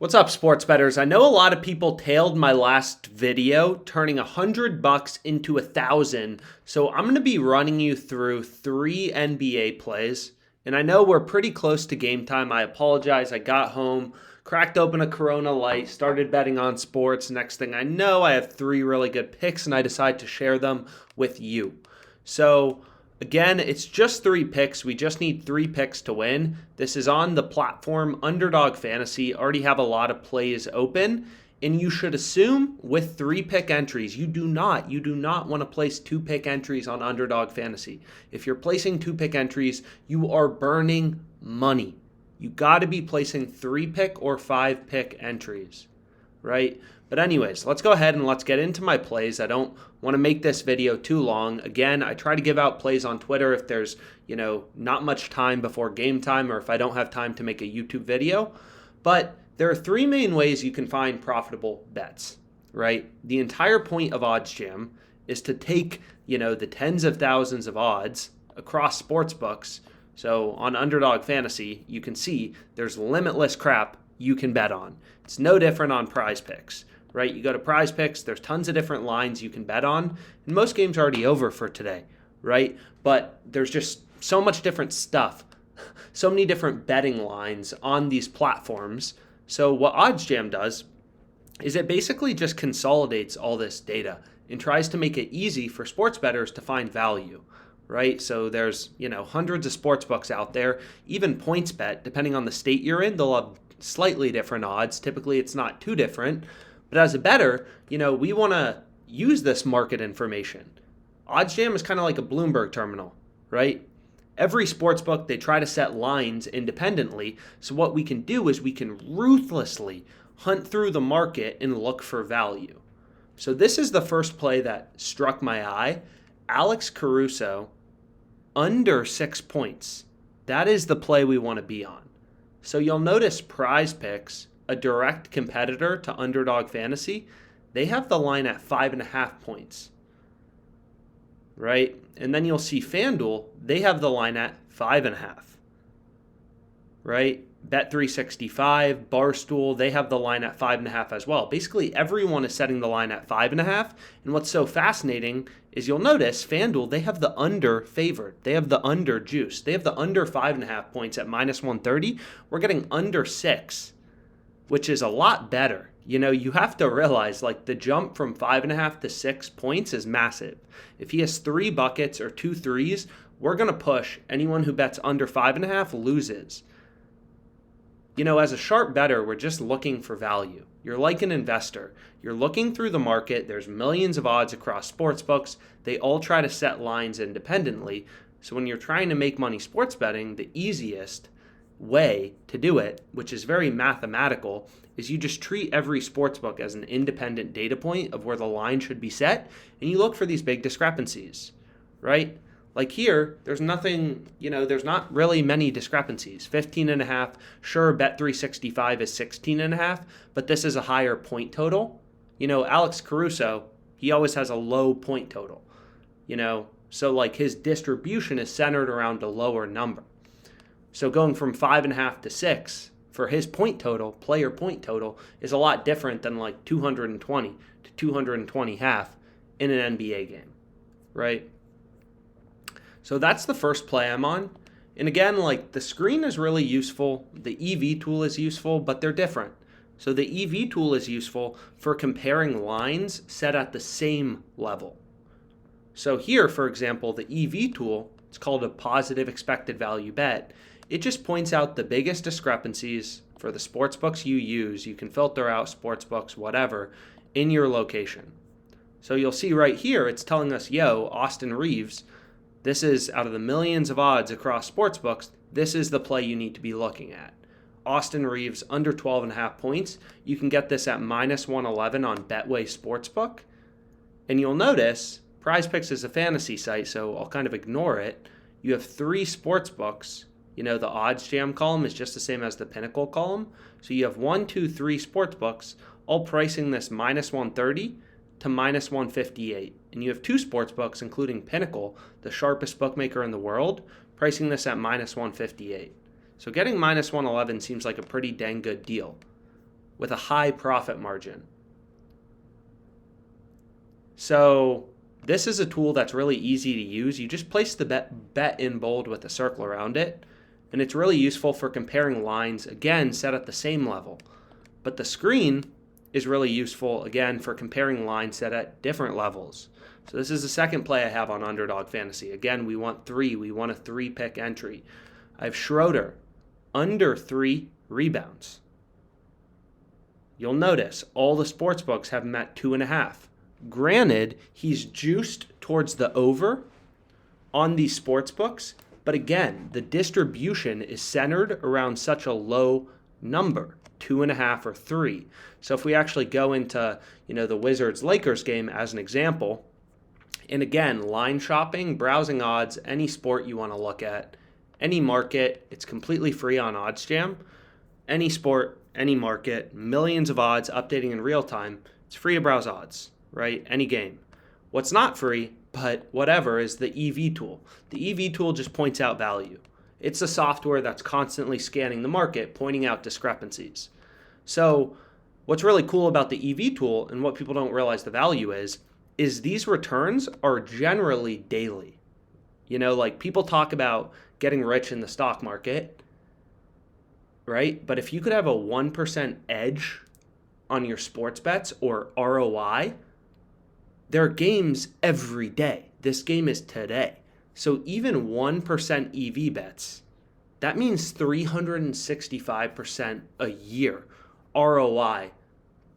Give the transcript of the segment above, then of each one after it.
What's up, sports bettors? I know a lot of people tailed my last video, turning $100 into 1,000. So I'm going to be running you through 3 NBA plays. And I know we're pretty close to game time. I apologize. I got home, cracked open a Corona Light, started betting on sports. Next thing I know, I have 3 really good picks and I decide to share them with you. So again, it's just 3 picks. We just need 3 picks to win. This is on the platform Underdog Fantasy. Already have a lot of plays open. And you should assume with 3 pick entries, you do not want to place 2 pick entries on Underdog Fantasy. If you're placing 2 pick entries, you are burning money. You got to be placing 3 pick or 5 pick entries, right? But anyways, let's go ahead and let's get into my plays. I don't want to make this video too long. Again, I try to give out plays on Twitter if there's, not much time before game time or if I don't have time to make a YouTube video. But there are 3 main ways you can find profitable bets, right? The entire point of OddsJam is to take, the tens of thousands of odds across sports books. So on Underdog Fantasy, you can see there's limitless crap you can bet on. It's no different on Prize Picks, right? You go to Prize Picks, there's tons of different lines you can bet on, and most games are already over for today, right? But there's just so much different stuff, so many different betting lines on these platforms. So what OddsJam does is it basically just consolidates all this data and tries to make it easy for sports bettors to find value, right? So there's, hundreds of sports books out there. Even PointsBet, depending on the state you're in, they'll have slightly different odds. Typically, it's not too different. But as a bettor, we want to use this market information. OddsJam is kind of like a Bloomberg terminal, right? Every sports book, they try to set lines independently. So what we can do is we can ruthlessly hunt through the market and look for value. So this is the first play that struck my eye. Alex Caruso, under 6 points. That is the play we want to be on. So you'll notice Prize Picks, a direct competitor to Underdog Fantasy, they have the line at 5.5 points, right? And then you'll see FanDuel, they have the line at 5.5, right? Bet365, Barstool, they have the line at 5.5 as well. Basically, everyone is setting the line at 5.5. And what's so fascinating is you'll notice FanDuel, they have the under favored. They have the under juice. They have the under 5.5 points at -130. We're getting under 6, which is a lot better. You have to realize the jump from 5.5 to 6 points is massive. If he has 3 buckets or 2 threes, we're going to push. Anyone who bets under 5.5 loses. As a sharp bettor, we're just looking for value. You're like an investor. You're looking through the market. There's millions of odds across sports books. They all try to set lines independently. So when you're trying to make money sports betting, the easiest way to do it, which is very mathematical, is you just treat every sportsbook as an independent data point of where the line should be set, and you look for these big discrepancies, right? Like here, there's nothing, there's not really many discrepancies. 15.5, sure, Bet365 is 16.5, but this is a higher point total. Alex Caruso, he always has a low point total, so his distribution is centered around a lower number. So going from 5.5 to 6 for his point total, player point total, is a lot different than 220 to 220 half in an NBA game, right? So that's the first play I'm on. And again, the screen is really useful. The EV tool is useful, but they're different. So the EV tool is useful for comparing lines set at the same level. So here, for example, the EV tool, it's called a positive expected value bet. It just points out the biggest discrepancies for the sports books you use. You can filter out sports books, whatever, in your location. So you'll see right here, it's telling us, Austin Reeves, this is out of the millions of odds across sports books, this is the play you need to be looking at. Austin Reeves under 12.5 points. You can get this at -111 on Betway Sportsbook. And you'll notice, Prize Picks is a fantasy site, so I'll kind of ignore it. You have 3 sports books. The OddsJam column is just the same as the Pinnacle column. So you have 1, 2, 3 sports books, all pricing this -130 to -158. And you have 2 sports books, including Pinnacle, the sharpest bookmaker in the world, pricing this at -158. So getting -111 seems like a pretty dang good deal. with a high profit margin. So this is a tool that's really easy to use. You just place the bet in bold with a circle around it, and it's really useful for comparing lines, again, set at the same level. But the screen is really useful, again, for comparing lines set at different levels. So this is the second play I have on Underdog Fantasy. Again, we want three. We want a 3-pick entry. I have Schroeder, under 3 rebounds. You'll notice all the sports books have him at 2.5. Granted, he's juiced towards the over on these sports books, but again, the distribution is centered around such a low number, 2.5 or 3. So if we actually go into, the Wizards-Lakers game as an example, and again, line shopping, browsing odds, any sport you want to look at, any market, it's completely free on OddsJam. Any sport, any market, millions of odds updating in real time. It's free to browse odds, right? Any game. What's not free, but whatever, is the EV tool. The EV tool just points out value. It's a software that's constantly scanning the market, pointing out discrepancies. So what's really cool about the EV tool, and what people don't realize the value is these returns are generally daily. Like people talk about getting rich in the stock market, right? But if you could have a 1% edge on your sports bets or ROI, there are games every day. This game is today. So even 1% EV bets, that means 365% a year ROI,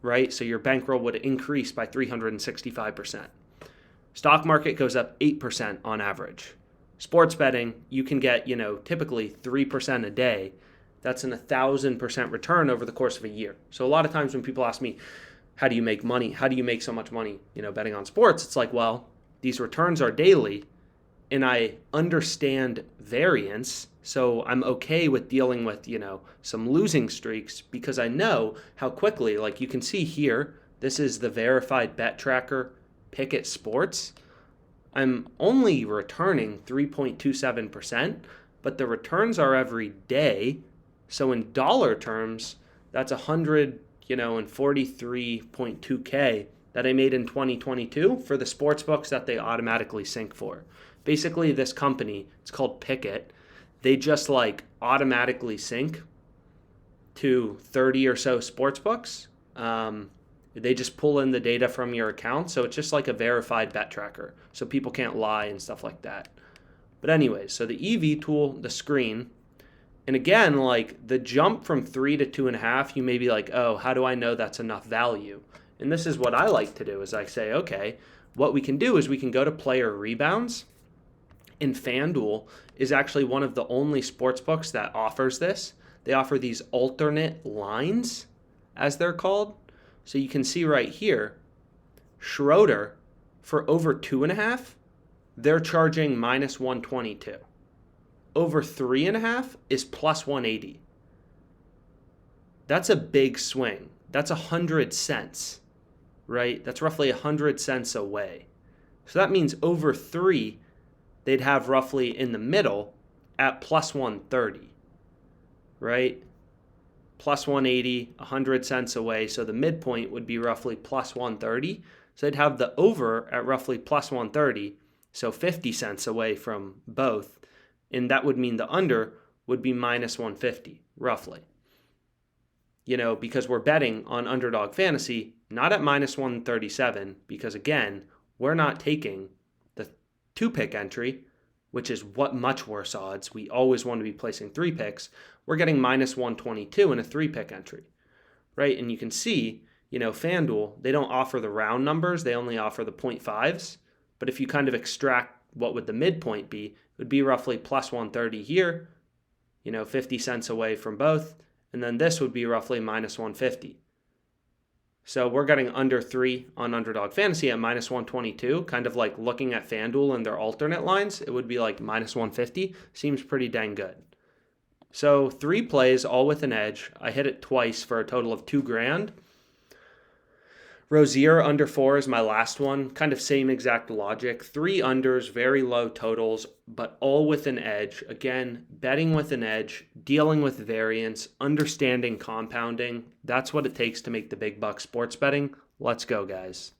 right? So your bankroll would increase by 365%. Stock market goes up 8% on average. Sports betting, you can get, typically 3% a day. That's an 1,000% return over the course of a year. So a lot of times when people ask me, how do you make money? How do you make so much money, betting on sports? It's like, well, these returns are daily, and I understand variance, so I'm okay with dealing with, some losing streaks because I know how quickly, like you can see here, this is the verified bet tracker Pickett Sports. I'm only returning 3.27%, but the returns are every day. So in dollar terms, that's 143.2K that I made in 2022 for the sports books that they automatically sync for. Basically, this company, it's called Pickett, they just automatically sync to 30 or so sports books. They just pull in the data from your account, so it's just like a verified bet tracker, so people can't lie and stuff like that. But anyways, so the EV tool, the screen, and again, the jump from 3 to 2.5, you may be like, oh, how do I know that's enough value? And this is what I like to do, is I say, okay, what we can do is we can go to player rebounds, and FanDuel is actually one of the only sports books that offers this. They offer these alternate lines, as they're called. So you can see right here, Schroeder, for over 2.5, they're charging minus 122. Over 3.5 is plus 180. That's a big swing. That's 100 cents, right? That's roughly 100 cents away. So that means over 3, they'd have roughly in the middle at plus 130, right? Plus 180, 100 cents away. So the midpoint would be roughly plus 130. So they'd have the over at roughly plus 130, so 50 cents away from both. And that would mean the under would be minus 150, roughly. Because we're betting on Underdog Fantasy, not at minus 137, because again, we're not taking the 2-pick entry, which is much worse odds. We always want to be placing 3 picks. We're getting minus 122 in a 3-pick entry, right? And you can see, FanDuel, they don't offer the round numbers. They only offer the 0.5s. But if you kind of extract what would the midpoint be, it would be roughly plus 130 here, 50 cents away from both. And then this would be roughly minus 150. So we're getting under 3 on Underdog Fantasy at minus 122, kind of like looking at FanDuel and their alternate lines. It would be like minus 150. Seems pretty dang good. So 3 plays, all with an edge. I hit it twice for a total of $2,000. Rozier under 4 is my last one. Kind of same exact logic. 3 unders, very low totals, but all with an edge. Again, betting with an edge, dealing with variance, understanding compounding. That's what it takes to make the big bucks sports betting. Let's go, guys.